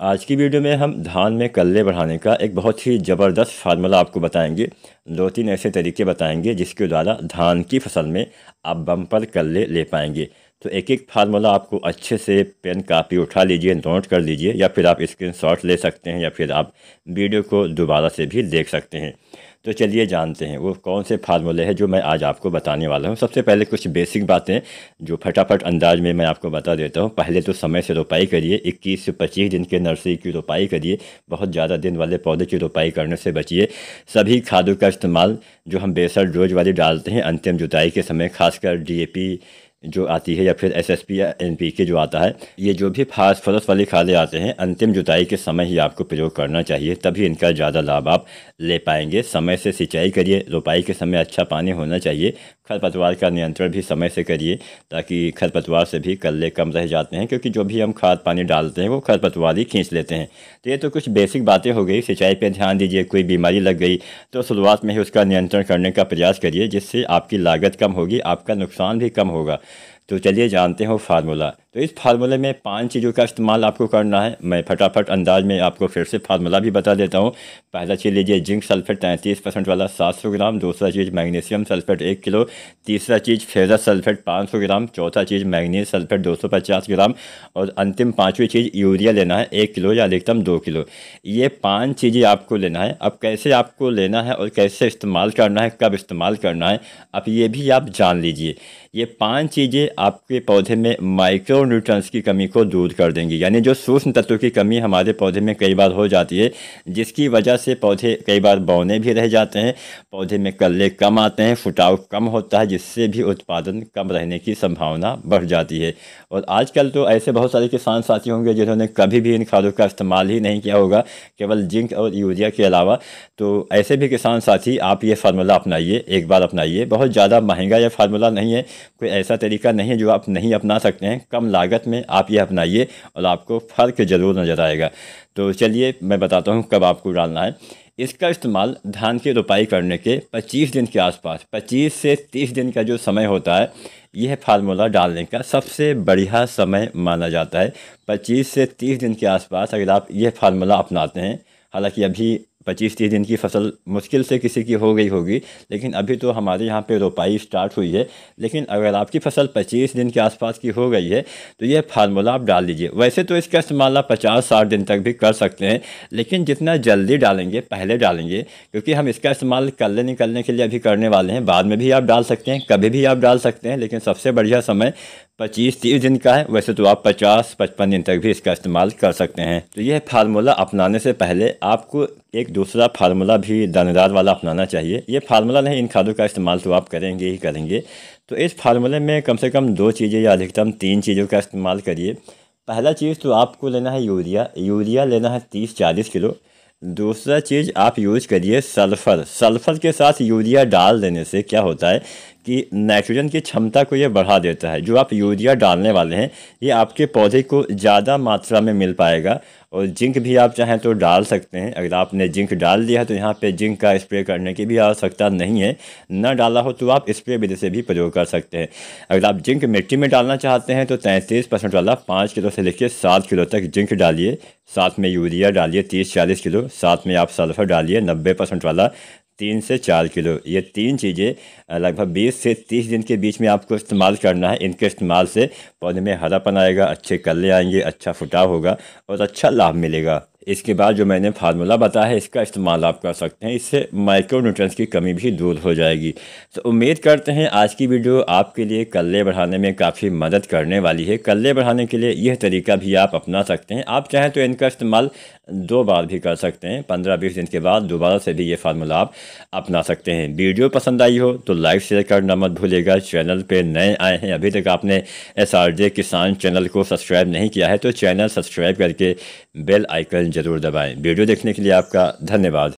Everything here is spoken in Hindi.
आज की वीडियो में हम धान में कल्ले बढ़ाने का एक बहुत ही ज़बरदस्त फार्मूला आपको बताएंगे। दो तीन ऐसे तरीके बताएंगे जिसके द्वारा धान की फसल में आप बम्पर कल्ले ले पाएंगे। तो एक एक फार्मूला आपको अच्छे से पेन कापी उठा लीजिए, नोट कर लीजिए, या फिर आप स्क्रीनशॉट ले सकते हैं, या फिर आप वीडियो को दोबारा से भी देख सकते हैं। तो चलिए जानते हैं वो कौन से फार्मूले हैं जो मैं आज आपको बताने वाला हूँ। सबसे पहले कुछ बेसिक बातें जो फटाफट अंदाज में मैं आपको बता देता हूँ। पहले तो समय से रोपाई करिए, 21 से 25 दिन के नर्सरी की रोपाई करिए। बहुत ज़्यादा दिन वाले पौधे की रोपाई करने से बचिए। सभी खादों का इस्तेमाल जो हम बेसल डोज वाली डालते हैं अंतिम जुताई के समय, खासकर DAP जो आती है या फिर SSP या NPK जो आता है, ये जो भी फास्फोरस वाली खादें आते हैं अंतिम जुताई के समय ही आपको प्रयोग करना चाहिए, तभी इनका ज़्यादा लाभ आप ले पाएंगे। समय से सिंचाई करिए, रोपाई के समय अच्छा पानी होना चाहिए। खरपतवार का नियंत्रण भी समय से करिए ताकि खरपतवार से भी कल्ले कम रह जाते हैं, क्योंकि जो भी हम खाद पानी डालते हैं वो खरपतवार ही खींच लेते हैं। तो ये तो कुछ बेसिक बातें हो गई। सिंचाई पे ध्यान दीजिए, कोई बीमारी लग गई तो शुरुआत में ही उसका नियंत्रण करने का प्रयास करिए, जिससे आपकी लागत कम होगी, आपका नुकसान भी कम होगा। तो चलिए जानते हैं फार्मूला। तो इस फार्मूले में 5 चीज़ों का इस्तेमाल आपको करना है। मैं फटाफट अंदाज में आपको फिर से फार्मूला भी बता देता हूँ। पहला चीज़ लीजिए जिंक सल्फेट 33% वाला 700 ग्राम। दूसरा चीज़ मैग्नीशियम सल्फेट 1 किलो। तीसरा चीज़ फेरस सल्फेट 500 ग्राम। चौथा चीज़ मैग्नीज सल्फेट 250 ग्राम। और अंतिम पाँचवीं चीज़ यूरिया लेना है 1 किलो या अधिकतम 2 किलो। ये 5 चीज़ें आपको लेना है। अब कैसे आपको लेना है और कैसे इस्तेमाल करना है, कब इस्तेमाल करना है, अब ये भी आप जान लीजिए। ये 5 चीज़ें आपके पौधे में माइक्रो न्यूट्रिएंट्स की कमी को दूर कर देंगी, यानी जो सूक्ष्म तत्वों की कमी हमारे पौधे में कई बार हो जाती है, जिसकी वजह से पौधे कई बार बौने भी रह जाते हैं, पौधे में कल्ले कम आते हैं, फुटाव कम होता है, जिससे भी उत्पादन कम रहने की संभावना बढ़ जाती है। और आजकल तो ऐसे बहुत सारे किसान साथी होंगे जिन्होंने कभी भी इन खादों का इस्तेमाल ही नहीं किया होगा, केवल जिंक और यूरिया के अलावा। तो ऐसे भी किसान साथी आप ये फार्मूला अपनाइए, एक बार अपनाइए। बहुत ज़्यादा महंगा यह फार्मूला नहीं है, कोई ऐसा तरीका नहीं है जो आप नहीं अपना सकते हैं। कम लागत में आप ये अपनाइए और आपको फ़र्क ज़रूर नज़र आएगा। तो चलिए मैं बताता हूँ कब आपको डालना है। इसका इस्तेमाल धान की रोपाई करने के 25 दिन के आसपास, 25 से 30 दिन का जो समय होता है, यह फार्मूला डालने का सबसे बढ़िया समय माना जाता है। 25 से 30 दिन के आसपास अगर आप ये फार्मूला अपनाते हैं, हालांकि अभी 25-30 दिन की फसल मुश्किल से किसी की हो गई होगी, लेकिन अभी तो हमारे यहाँ पे रोपाई स्टार्ट हुई है। लेकिन अगर आपकी फसल 25 दिन के आसपास की हो गई है तो ये फार्मूला आप डाल दीजिए। वैसे तो इसका इस्तेमाल आप 50-60 दिन तक भी कर सकते हैं, लेकिन जितना जल्दी डालेंगे पहले डालेंगे, क्योंकि हम इसका इस्तेमाल कल्ले निकलने के लिए अभी करने वाले हैं। बाद में भी आप डाल सकते हैं, कभी भी आप डाल सकते हैं, लेकिन सबसे बढ़िया समय 25-30 दिन का है। वैसे तो आप 50-55 दिन तक भी इसका इस्तेमाल कर सकते हैं। तो यह फार्मूला अपनाने से पहले आपको एक दूसरा फार्मूला भी दानेदार वाला अपनाना चाहिए। ये फार्मूला नहीं, इन खादों का इस्तेमाल तो आप करेंगे ही करेंगे। तो इस फार्मूले में कम से कम 2 चीज़ें या अधिकतम 3 चीज़ों का इस्तेमाल करिए। पहला चीज़ तो आपको लेना है यूरिया। यूरिया लेना है 30-40 किलो। दूसरा चीज़ आप यूज करिए सल्फ़र। सल्फ़र के साथ यूरिया डाल देने से क्या होता है कि नाइट्रोजन की क्षमता को ये बढ़ा देता है। जो आप यूरिया डालने वाले हैं ये आपके पौधे को ज़्यादा मात्रा में मिल पाएगा। और जिंक भी आप चाहें तो डाल सकते हैं। अगर आपने जिंक डाल दिया है तो यहाँ पे जिंक का स्प्रे करने की भी आवश्यकता नहीं है। न डाला हो तो आप स्प्रे विधि से भी प्रयोग कर सकते हैं। अगर आप जिंक मिट्टी में डालना चाहते हैं तो 33% वाला 5 किलो से लेकर 7 किलो तक जिंक डालिए। साथ में यूरिया डालिए 30-40 किलो। साथ में आप सल्फर डालिए 90% वाला 3 से 4 किलो। ये 3 चीज़ें लगभग 20 से 30 दिन के बीच में आपको इस्तेमाल करना है। इनके इस्तेमाल से पौधे में हरापन आएगा, अच्छे कल्ले आएंगे, अच्छा फुटाव होगा और अच्छा लाभ मिलेगा। इसके बाद जो मैंने फार्मूला बताया है इसका इस्तेमाल आप कर सकते हैं। इससे माइक्रो न्यूट्रिएंट्स की कमी भी दूर हो जाएगी। तो उम्मीद करते हैं आज की वीडियो आपके लिए कल्ले बढ़ाने में काफ़ी मदद करने वाली है। कल्ले बढ़ाने के लिए यह तरीका भी आप अपना सकते हैं। आप चाहें तो इनका इस्तेमाल 2 बार भी कर सकते हैं। 15-20 दिन के बाद दोबारा से भी ये फार्मूला आप अपना सकते हैं। वीडियो पसंद आई हो तो लाइक शेयर करना मत भूलिएगा। चैनल पे नए आए हैं, अभी तक आपने SRJ किसान चैनल को सब्सक्राइब नहीं किया है तो चैनल सब्सक्राइब करके बेल आइकन ज़रूर दबाएं। वीडियो देखने के लिए आपका धन्यवाद।